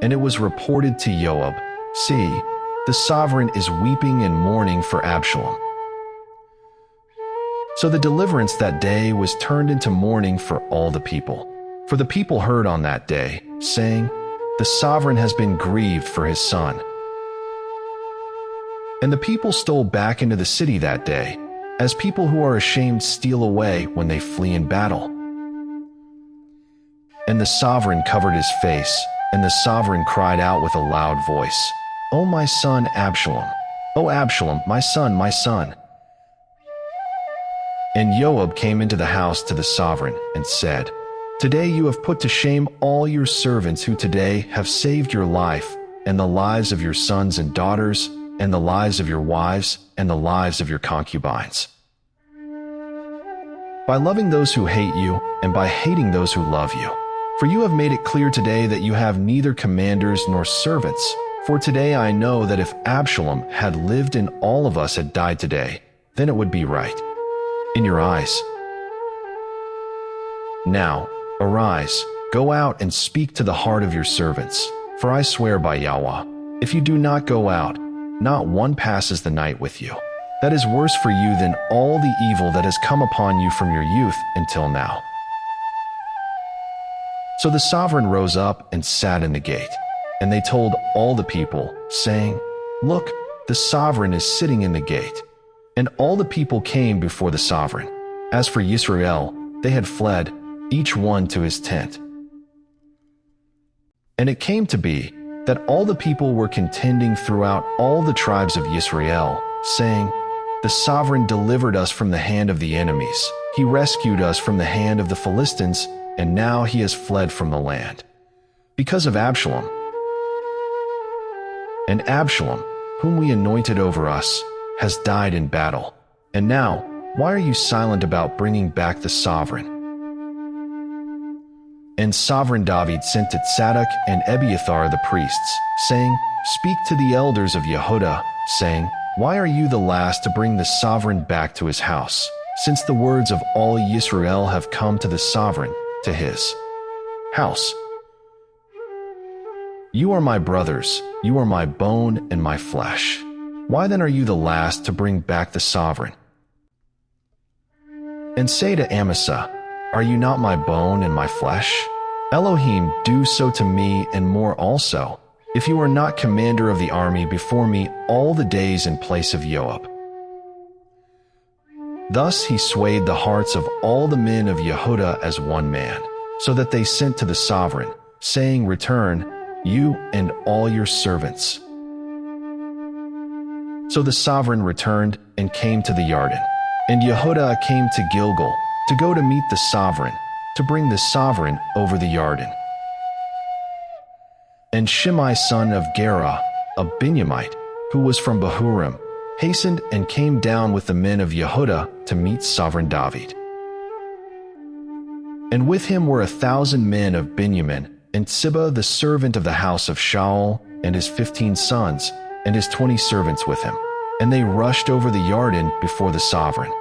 And it was reported to Joab, "See, the sovereign is weeping and mourning for Absalom." So the deliverance that day was turned into mourning for all the people. For the people heard on that day, saying, "The sovereign has been grieved for his son." And the people stole back into the city that day, as people who are ashamed steal away when they flee in battle. And the sovereign covered his face, and the sovereign cried out with a loud voice, "O my son Absalom! O Absalom, my son, my son!" And Joab came into the house to the sovereign and said, "Today you have put to shame all your servants who today have saved your life, and the lives of your sons and daughters, and the lives of your wives, and the lives of your concubines, by loving those who hate you, and by hating those who love you. For you have made it clear today that you have neither commanders nor servants. For today I know that if Absalom had lived and all of us had died today, then it would be right in your eyes. Now, arise, go out and speak to the heart of your servants. For I swear by Yahweh, if you do not go out, not one passes the night with you. That is worse for you than all the evil that has come upon you from your youth until now." So the sovereign rose up and sat in the gate. And they told all the people, saying, "Look, the sovereign is sitting in the gate." And all the people came before the sovereign. As for Israel, they had fled, each one to his tent. And it came to be that all the people were contending throughout all the tribes of Israel, saying, "The sovereign delivered us from the hand of the enemies. He rescued us from the hand of the Philistines, and now he has fled from the land because of Absalom. And Absalom, whom we anointed over us, has died in battle. And now, why are you silent about bringing back the sovereign?" And sovereign David sent to Zadok and Abiathar the priests, saying, "Speak to the elders of Yehudah, saying, why are you the last to bring the sovereign back to his house, since the words of all Israel have come to the sovereign, to his house? You are my brothers, you are my bone and my flesh. Why then are you the last to bring back the sovereign? And say to Amasa, are you not my bone and my flesh? Elohim, do so to me and more also, if you are not commander of the army before me all the days in place of Joab." Thus he swayed the hearts of all the men of Yehudah as one man, so that they sent to the sovereign, saying, "Return, you and all your servants." So the sovereign returned and came to the Yarden, and Yehudah came to Gilgal to go to meet the sovereign, to bring the sovereign over the Yarden. And Shimei son of Gera, a Benjamite, who was from Bahurim, hastened and came down with the men of Yehudah to meet sovereign David. And with him were 1,000 men of Benjamin, and Ziba the servant of the house of Shaul, and his 15 sons, and his 20 servants with him. And they rushed over the Yarden before the sovereign.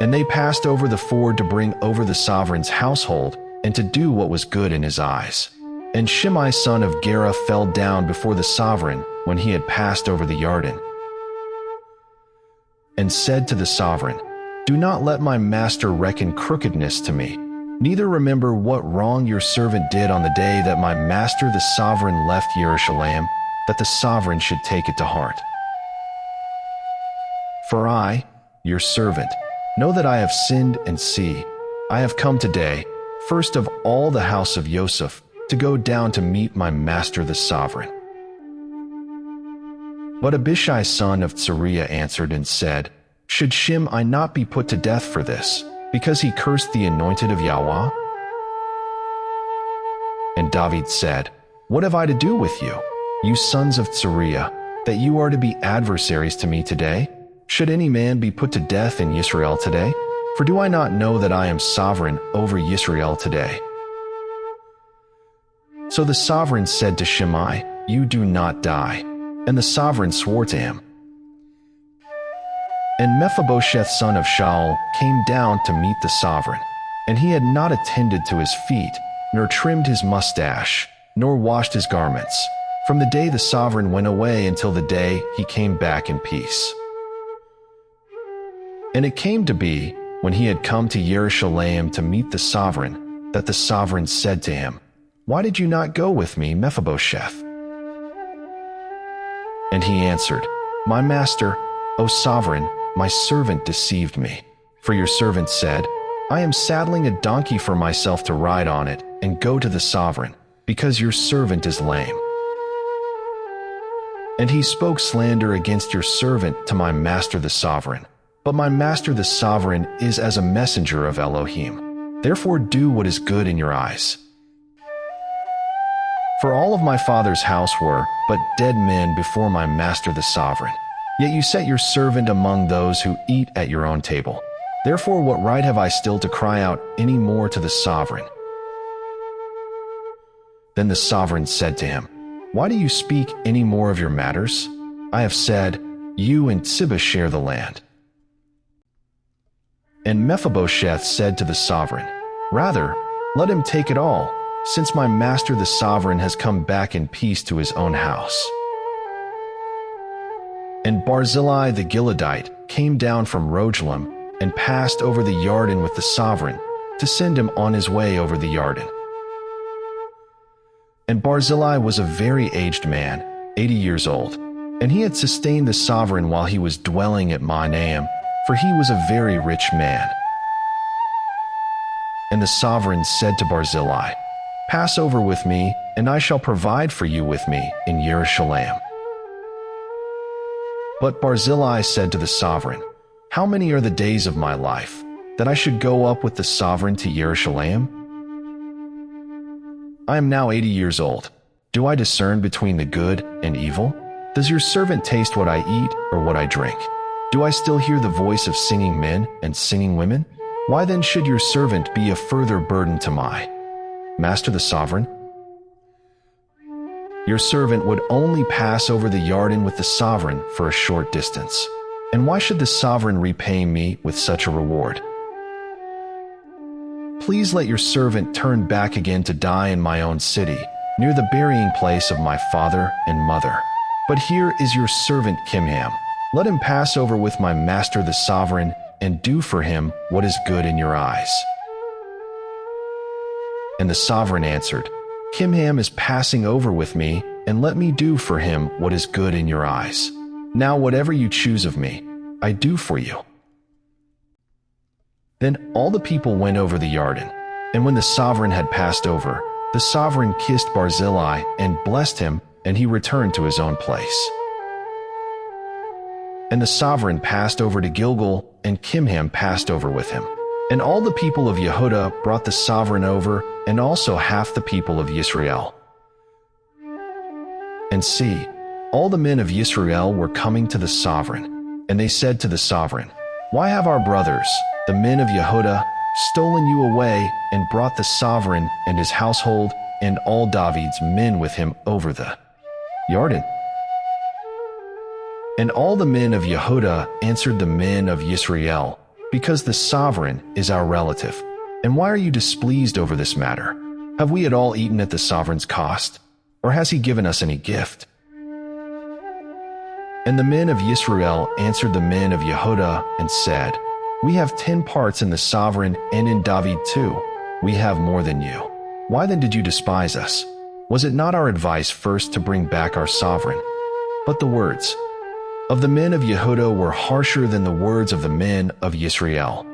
And they passed over the ford to bring over the sovereign's household, and to do what was good in his eyes. And Shimei son of Gera fell down before the sovereign when he had passed over the Yarden, and said to the sovereign, "Do not let my master reckon crookedness to me, neither remember what wrong your servant did on the day that my master the sovereign left Jerusalem, that the sovereign should take it to heart. For I, your servant, know that I have sinned, and see, I have come today, first of all the house of Joseph, to go down to meet my master the sovereign." But Abishai son of Zeruiah answered and said, "Should Shimei not be put to death for this, because he cursed the anointed of Yahweh?" And David said, "What have I to do with you, you sons of Zeruiah, that you are to be adversaries to me today? Should any man be put to death in Israel today? For do I not know that I am sovereign over Israel today?" So the sovereign said to Shimei, "You do not die." And the sovereign swore to him. And Mephibosheth son of Shaul came down to meet the sovereign, and he had not attended to his feet, nor trimmed his mustache, nor washed his garments, from the day the sovereign went away until the day he came back in peace. And it came to be, when he had come to Jerusalem to meet the sovereign, that the sovereign said to him, "Why did you not go with me, Mephibosheth?" And he answered, "My master, O sovereign, my servant deceived me. For your servant said, I am saddling a donkey for myself to ride on it and go to the sovereign, because your servant is lame. And he spoke slander against your servant to my master the sovereign. But my master the sovereign is as a messenger of Elohim. Therefore do what is good in your eyes. For all of my father's house were but dead men before my master the sovereign. Yet you set your servant among those who eat at your own table. Therefore what right have I still to cry out any more to the sovereign?" Then the sovereign said to him, "Why do you speak any more of your matters? I have said, you and Ziba share the land." And Mephibosheth said to the sovereign, "Rather, let him take it all, since my master the sovereign has come back in peace to his own house." And Barzillai the Gileadite came down from Rogelim and passed over the Jordan with the sovereign, to send him on his way over the Jordan. And Barzillai was a very aged man, 80 years old, and he had sustained the sovereign while he was dwelling at Mahanaim, for he was a very rich man. And the sovereign said to Barzillai, "Pass over with me, and I shall provide for you with me in Jerusalem." But Barzillai said to the sovereign, "How many are the days of my life, that I should go up with the sovereign to Jerusalem? I am now 80 years old. Do I discern between the good and evil? Does your servant taste what I eat or what I drink? Do I still hear the voice of singing men and singing women? Why then should your servant be a further burden to my master the sovereign? Your servant would only pass over the Jordan with the sovereign for a short distance. And why should the sovereign repay me with such a reward? Please let your servant turn back again to die in my own city, near the burying place of my father and mother. But here is your servant Kimham. Let him pass over with my master the sovereign, and do for him what is good in your eyes." And the sovereign answered, "Kimham is passing over with me, and let me do for him what is good in your eyes. Now whatever you choose of me, I do for you." Then all the people went over the Jordan, and when the sovereign had passed over, the sovereign kissed Barzillai and blessed him, and he returned to his own place. And the sovereign passed over to Gilgal, and Kimham passed over with him. And all the people of Yehudah brought the sovereign over, and also half the people of Israel. And see, all the men of Israel were coming to the sovereign, and they said to the sovereign, "Why have our brothers, the men of Yehudah, stolen you away and brought the sovereign and his household and all David's men with him over the Jordan?" And all the men of Yehudah answered the men of Israel, "Because the sovereign is our relative. And why are you displeased over this matter? Have we at all eaten at the sovereign's cost? Or has he given us any gift?" And the men of Israel answered the men of Yehudah and said, "We have 10 parts in the sovereign and in David too. We have more than you. Why then did you despise us? Was it not our advice first to bring back our sovereign?" But the words of the men of Yehudah were harsher than the words of the men of Israel.